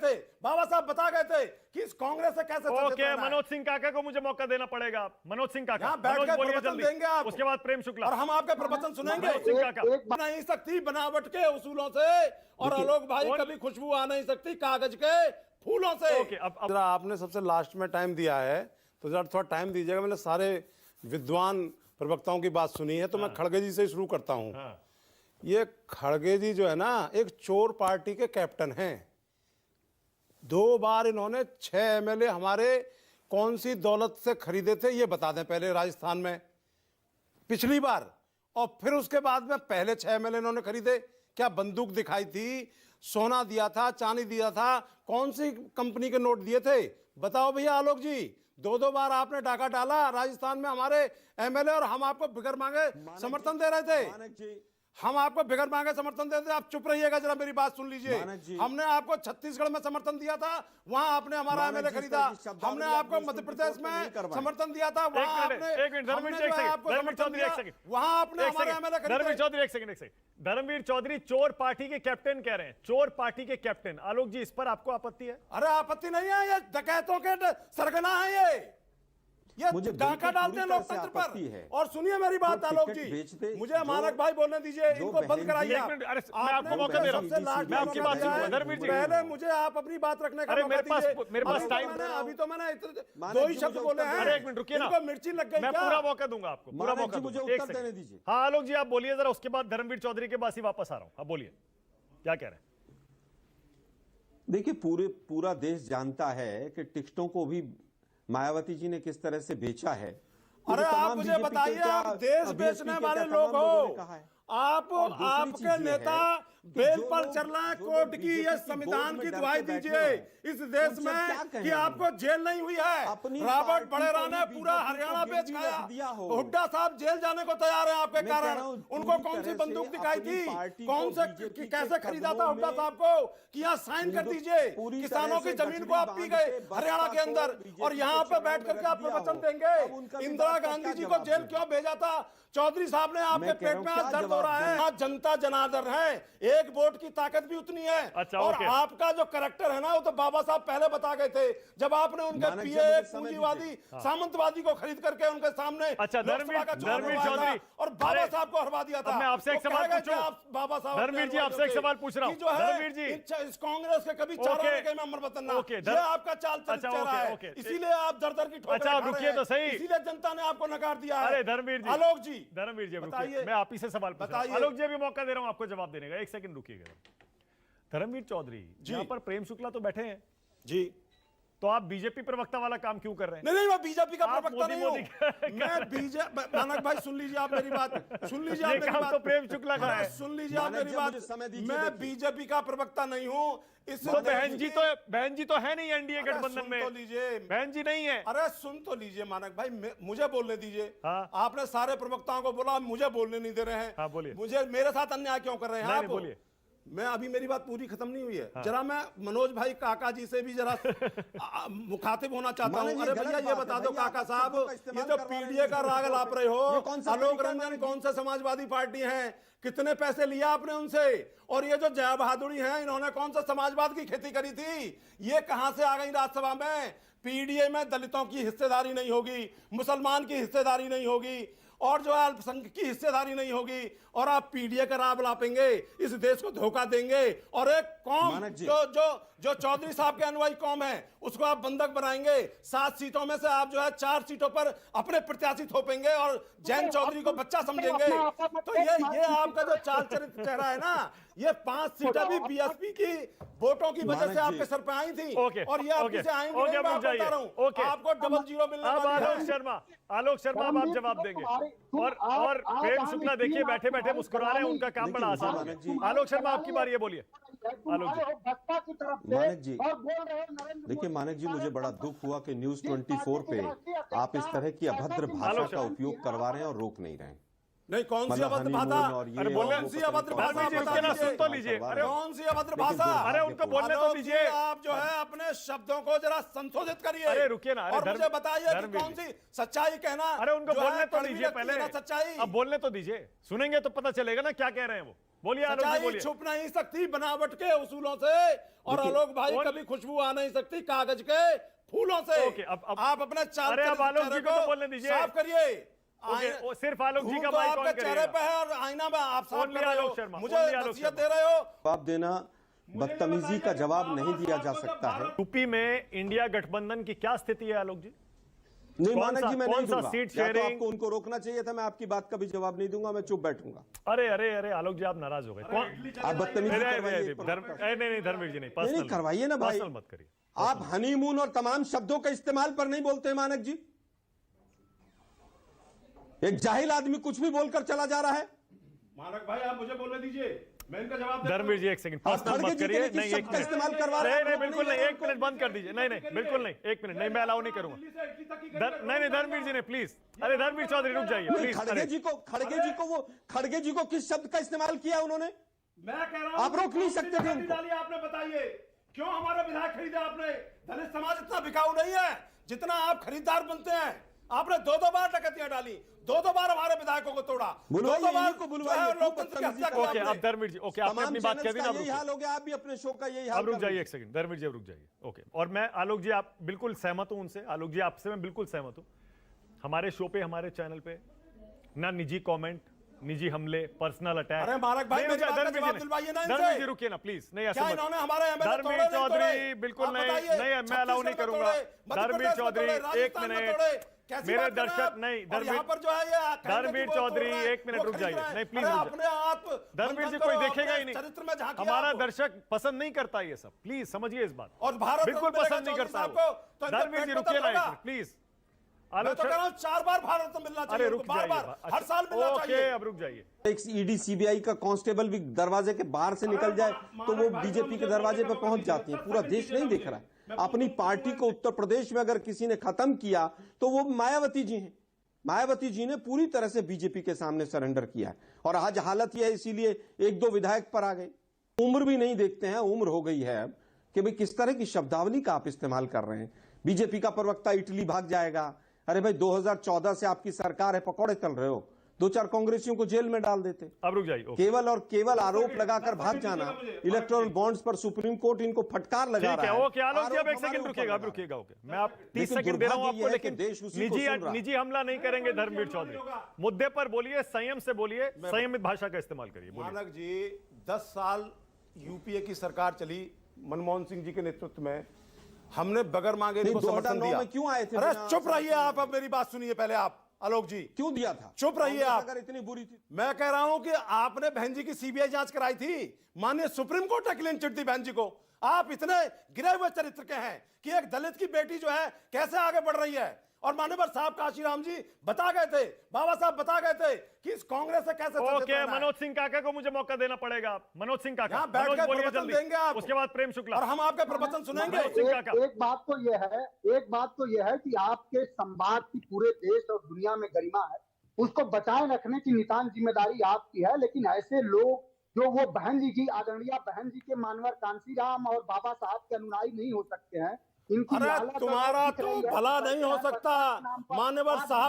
थे, बाबा साहब बता गए थे कि इस कांग्रेस से कैसे ओके, मनोज सिंह काका को मुझे मौका देना पड़ेगा। मनोज सिंह काका, यहाँ बैठ के प्रवचन देंगे आप, उसके बाद प्रेम शुक्ला, और हम आपके प्रवचन सुनेंगे। मनोज सिंह काका नहीं सकती बनावट के उसूलों से, और आलोक भाई कभी खुशबू आ नहीं सकती कागज के फूलों से। ओके, अब जरा आपने सबसे लास्ट में टाइम दिया है, तो जरा थोड़ा टाइम दीजिएगा। मैंने सारे विद्वान प्रवक्ताओं की बात सुनी है, तो मैं खड़गे जी से शुरू करता हूं। ये खड़गे जी जो है ना, एक चोर पार्टी के कैप्टन हैं। 2 बार इन्होंने 6 एमएलए हमारे कौन सी दौलत से खरीदे थे ये बता दें पहले, राजस्थान में पिछली बार, और फिर उसके बाद में पहले 6 एमएलए इन्होंने खरीदे। क्या बंदूक दिखाई थी, सोना दिया था, चांदी दिया था, कौन सी कंपनी के नोट दिए थे? बताओ भैया आलोक जी। 2 बार आपने डाका डाला राजस्थान में हमारे एमएलए, और हम आपको बिगर मांगे समर्थन दे रहे थे। हम आपको बिगर मांगे समर्थन देते, आप चुप रहिएगा, जरा मेरी बात सुन लीजिए। हमने आपको छत्तीसगढ़ में समर्थन दिया था, वहां आपने हमारा एमएलए खरीदा। हमने आपको मध्य प्रदेश में समर्थन दिया था, वहां आपने वहां आपने हमारा एमएलए खरीदा। धर्मवीर चौधरी, एक सेकंड। धर्मवीर चौधरी चोर पार्टी के कैप्टन कह रहे हैं, चोर पार्टी के कैप्टन। आलोक जी, इस पर आपको आपत्ति है? अरे आपत्ति नहीं है, ये डकैतों के सरगना है, ये डाका डालते हैं लोकतंत्र पर। और सुनिए मेरी बात आलोक जी, मुझे मानक भाई बोलने दीजिए, इनको बंद कराइए। मैं आपको मौका दे रहा हूं, मैं आपकी बात सुनूंगा। धर्मवीर जी, पहले मुझे आप अपनी बात रखने का मेरे पास टाइम, अभी तो मैंने 2 ही शब्द बोले हैं। अरे 1 मिनट रुकिए ना, इनको मिर्ची लग गई। मैं पूरा मौका दूंगा आपको, पूरा मौका, मुझे उत्तर देने दीजिए। हाँ आलोक जी, आप बोलिए जरा, उसके बाद धर्मवीर चौधरी के पास ही वापस आ रहा हूं। आप बोलिए, क्या कह रहे हैं? देखिए, पूरा देश जानता है कि टिकटों को भी मायावती जी ने किस तरह से बेचा है। अरे आप मुझे बताइए, आप देश बेचने वाले लोग हो, आप आपके नेता बेल पर चल रहे हैं, कोर्ट की ये संविधान की दुहाई दीजिए इस देश में कि आपको जेल नहीं हुई है। रॉबर्ट बड़ेरा ने पूरा हरियाणा बेच खाया, हुड्डा साहब जेल जाने को तैयार है आपके कारण। उनको कौन सी बंदूक दिखाई थी, कौन से कैसे खरीदा था हुड्डा साहब को कि यहाँ साइन कर दीजिए? किसानों की जमीन को आप पी गए हरियाणा के अंदर, और यहाँ पे बैठ करके आप प्रवचन देंगे। इंदिरा गांधी जी को जेल क्यों भेजा था? चौधरी साहब ने आपके पेट में आज दर्द हो रहा है। जनता जनार्दन है, एक वोट की ताकत भी उतनी है। अच्छा, और आपका जो करैक्टर है ना, वो तो बाबा साहब पहले बता गए थे, जब आपने उनके पीए पूंजीवादी सामंतवादी को खरीद करके उनके सामने धर्मवीर चौधरी और बाबा साहब को हरवा दिया था। मैं आपसे एक सवाल पूछूं, बाबा साहब, धर्मवीर जी आपसे एक सवाल पूछ रहा हूं। धर्मवीर जी, इस कांग्रेस के कभी चारों के मेंबर बनना, ये आपका चाल चेहरा है, इसीलिए आप दर की ठोकर। अच्छा रुकिए तो सही, इसीलिए जनता ने आपको नकार दिया है। अरे धर्मवीर जी, आलोक जी, धर्मवीर जी बताइए, मैं आप ही से सवाल पूछ रहा हूं। आलोक जी भी मौका दे रहा हूं आपको जवाब देने का, 1 सेकंड रुकिएगा। धर्मवीर चौधरी, यहां पर प्रेम शुक्ला तो बैठे हैं जी, तो आप बीजेपी प्रवक्ता वाला काम क्यों कर रहे हैं? नहीं, मैं बीजेपी का प्रवक्ता नहीं हूं। मैं बीजेपी, मानक भाई सुन लीजिए आप मेरी बात, सुन लीजिए आप मेरी बात। तो प्रेम शुक्ला का है, सुन लीजिए आप मेरी बात। मैं बीजेपी का प्रवक्ता नहीं हूं। तो बहन जी तो है नहीं एनडीए गठबंधन में, तो लीजिए, बहन जी नहीं है। अरे सुन तो लीजिए मानक भाई, मुझे बोलने दीजिए। हाँ? आपने सारे प्रवक्ताओं को बोला, मुझे बोलने नहीं दे रहे हैं। हाँ, बोलिए। मुझे मेरे साथ अन्याय क्यों कर रहे हैं आप? बोलिए। मैं अभी, मेरी बात पूरी खत्म नहीं हुई है। जरा मैं मनोज भाई काका जी से भी जरा मुखातिब होना चाहता हूं। अरे भैया ये बता दो काका साहब, ये जो पीडीए का राग लाप रहे हो, आलोक रंजन कौन से समाजवादी पार्टी हैं, कितने पैसे लिया आपने उनसे? और ये जो जया बहादुरी हैं, इन्होंने कौन सा समाजवाद की खेती करी थी? ये कहां से आ गई राज्यसभा में? पीडीए में दलितों की हिस्सेदारी नहीं होगी, मुसलमान की हिस्सेदारी नहीं होगी, और जो है अल्पसंख्यक की हिस्सेदारी नहीं होगी, और आप पीडीए का राग लापेंगे, इस देश को धोखा देंगे। और एक कौम जो चौधरी साहब के अनुयायी कौम है, उसको आप बंधक बनाएंगे। 7 सीटों में से आप जो है 4 सीटों पर अपने प्रत्याशी थोपेंगे और जैन चौधरी को बच्चा समझेंगे। तो ये आपका जो चाल चरित्र चेहरा है ना, ये 5 सीटें भी बीएसपी की वोटों की वजह से आपके सर पे आई थी, और ये आपके से आएंगे। आपको डबल जीरो मिलने वाला है। आलोक शर्मा अब आप जवाब देंगे, और प्रेम शुक्ला देखिए बैठे बैठे मुस्कुरा रहे हैं, उनका काम बड़ा आसान है। आलोक शर्मा आपकी बारी है, बोलिए। आलोक जी, मानक जी, देखिए मानक जी, मुझे बड़ा दुख हुआ कि न्यूज 24 पे आप इस तरह की अभद्र भाषा का उपयोग करवा रहे हैं और रोक नहीं रहे हैं। नहीं, कौन सी अभद्र भाषा? अरे बोलने, कौन सी अभद्र भाषा? सुन तो लीजिए। अरे कौन सी अभद्र भाषा? अरे उनको बोलने तो दीजिए। आप जो है अपने शब्दों को जरा संशोधित करिए। अरे रुकिए ना, और मुझे बताइए कि कौन सी सच्चाई कहना। अरे उनको बोलने तो दीजिए पहले, सच्चाई अब बोलने तो दीजिए, सुनेंगे तो पता चलेगा ना क्या कह रहे हैं वो। बोलिए आलोक जी, सच्चाई बोलिए। छुप नहीं सकती बनावट के उसूलों से, और आलोक भाई और- कभी खुशबू आ नहीं सकती कागज के फूलों से। ओके, अब आप अपने चाल अरे अब आलोक जी चेहरे को तो बोलने दीजिए। साफ करिए। ओके, वो सिर्फ आलोक जी का धूल तो माइक ऑन आपके चेहरे पे करिएगा। है और आईना में आप साफ Only कर रहे आलोक शर्मा, हो, मुझे only आलोक नसीहत शर्मा। दे रहे हो। जवाब देना बदतमीजी का जवाब नहीं दिया जा सकता है। यूपी में इंडिया गठबंधन की क्या स्थिति है आलोक जी? नहीं कौन मानक सा- जी, मैं कौन नहीं सा दूंगा। सीट या तो शेयरिंग? आपको उनको रोकना चाहिए था, मैं आपकी बात का भी जवाब नहीं दूंगा, मैं चुप बैठूंगा। अरे अरे अरे आलोक जी, आप नाराज हो गए। कौन? आप बदतमीजी करवाइए। नहीं धर्मवीर जी, नहीं नहीं, पर्सनल करवाइए ना भाई। पर्सनल मत करिए। आप हनीमून और तमाम शब्दों का इस्तेमाल पर नहीं बोलते हैं मानक जी। एक जाहिल आदमी कुछ भी बोलकर चला जा रहा है। मानक भाई आप मुझे बोलने दीजिए, मैं इनका जवाब देता हूं। धर्मवीर जी एक सेकंड, आप पर्सनल खड़गे मत जी के करिए। लिए किस नहीं, एक शब्द का मिनट। इस्तेमाल करवा रहे हैं? नहीं बिल्कुल नहीं, एक मिनट बंद कर दीजिए। नहीं बिल्कुल नहीं, एक मिनट नहीं, मैं अलाउ नहीं करूंगा। नहीं धर्मवीर जी ने प्लीज, अरे धर्मवीर चौधरी रुक जाइए प्लीज। खड़गे जी को किस शब्द का इस्तेमाल किया उन्होंने? मैं कह रहा हूं आप रोक नहीं सकते थे उनको। डाली आपने, बताइए क्यों हमारे विधायक खरीदे आपने? दलित समाज इतना बिकाऊ नहीं है जितना आप खरीदार बनते हैं। आपने दो बार डकैतियां डाली, दो बार हमारे विधायकों को तोड़ा, बुलवाइए, दो बार इन्हीं को बुलवाइए, लोकतंत्र की हत्या की ओके, आपने। अब धर्मवीर जी, ओके आपने अपनी बात कह दी ना, अब यही रुकिए। हाल हो गया। आप भी अपने शो का यही हाल अब रुक कर जाइए रहे एक सेकंड, धर्मवीर जी अब रुक जाइए। ओके, और मैं आलोक जी, आप बिल्कुल सहमत हूं उनसे। आलोक जी आपसे मैं बिल्कुल सहमत हूं। हमारे शो पे, हमारे चैनल पे ना निजी कमेंट, निजी हमले, पर्सनल अटैक। अरे मारक भाई, मेरी बात का जवाब दिलवाइए ना इनसे। धर्मवीर जी रुकिए ना प्लीज। नहीं ऐसा क्या मत। इन्होंने हमारे एमएलए तोड़े धर्मवीर नहीं चौधरी तोड़े? बिल्कुल आप नहीं, बताइए। नहीं मैं अलाउ नहीं छत्तीसगढ़ में करूंगा। तोड़े, मध्य धर्मवीर प्रदेश में चौधरी तोड़े, एक राजस्थान में मिनट, तोड़े। कैसी मेरे बात कर रहे हैं दर्शक आप? नहीं, और यहाँ पर जो है ये कहेंगे कि धर्मवीर वो चौधरी तोड़ रहे हैं, एक मिनट वो रुक खरीद जाइए। रहे हैं। नहीं प्लीज अरे रुक अपने जाइए। आप धर्मवीर जी मंथन कोई करो, देखेगा ही अपने नहीं। चरित्र में झांकिए हमारा आप। दर्शक पसंद नहीं करता ये सब, प्लीज समझिए इस बात। और भारत बिल्कुल रत्न मिलेगा पसंद नहीं चौधरी करता साहब वो। को, तो इनके धर्मवीर पेट जी में रुकिए दर्द ना एक होगा। Minute please. मैं आलोक तो कह रहा हूं 4 बार भारत रत्न मिलना अरे चाहिए, रुक बार बार जाइए। हर साल मिलना ओके, चाहिए। अब रुक जाइए। एक ईडी सीबीआई का कांस्टेबल भी दरवाजे के बाहर से निकल जाए तो वो बीजेपी के दरवाजे पे पहुंच जाती है। पूरा देश नहीं देख रहा है। अपनी पार्टी को उत्तर प्रदेश में अगर किसी ने खत्म किया तो वो मायावती जी हैं। मायावती जी ने पूरी तरह से बीजेपी के सामने सरेंडर किया है और आज हालत यह है, इसीलिए 1-2 विधायक पर आ गए। उम्र भी नहीं देखते हैं, उम्र हो गई है अब कि भाई किस तरह की शब्दावली का आप इस्तेमाल कर रहे हैं। बीजेपी का प्रवक्ता इटली भाग जाएगा। अरे भाई 2014 से आपकी सरकार है, पकौड़े तल रहे हो। 2-4 कांग्रेसियों को जेल में डाल देते। अब रुक जाइए। केवल और केवल आरोप लगाकर भाग जाना। इलेक्टोरल बॉन्ड्स पर सुप्रीम कोर्ट इनको फटकार लगा ठीक रहा है, है। ओके आलोक जी, अब एक आरोप सेकंड हमारे रुकिएगा, ऊपर अब लगा रुकिएगा। ओके, मैं आप 30 लेकिन सेकंड दे रहा हूं दुर्भाग्य आपको, यह है कि लेकिन देश उसी को सुन रहा है। निजी हमला नहीं करेंगे धर्मवीर चौधरी। मुद्दे पर बोलिए, संयम से बोलिए, संयमित भाषा का इस्तेमाल करिए। बोलिए। मानक जी 10 साल यूपीए की सरकार चली मनमोहन सिंह जी के नेतृत्व में। हमने बगैर मांगे इनको समर्थन 2009 दिया। में क्यों आए थे? अरे बिना चुप रहिए आप, अब मेरी बात सुनिए पहले आप आलोक जी। क्यों दिया था? चुप रहिए कांग्रेस आप। अगर इतनी बुरी थी। मैं कह रहा हूं कि आपने बहन जी की सीबीआई जांच कराई थी, माननीय सुप्रीम कोर्ट ने क्लीन चिट दी बहन जी को। आप इतने गिरे हुए चरित्र के हैं कि एक दलित की बेटी जो है कैसे आगे बढ़ रही है। और माननीय साहब काशीराम जी बता गए थे, बाबा साहब बता गए थे कि इस कांग्रेस से कैसे ओके, मनोज सिंह काका को मुझे मौका देना पड़ेगा। मनोज सिंह काका, यहाँ बैठ मनोज कर बोलिए प्रवचन जल्दी। देंगे आप। उसके बाद प्रेम शुक्ला, और हम आपके प्रवचन सुनेंगे। मनोज सिंह काका। एक बात तो यह है कि आपके संवाद की पूरे देश और दुनिया में गरिमा है, उसको बचाए रखने की नितांत जिम्मेदारी आपकी है। लेकिन ऐसे लोग जो वो बहन जी की, आदरणीय बहन जी के मानवर कांशीराम और बाबा साहब के अनुयायी नहीं हो सकते हैं। इनकी अरे लालच और तुम्हारा दिख तो रही है। भला नहीं हो सकता, मान्यवर साहब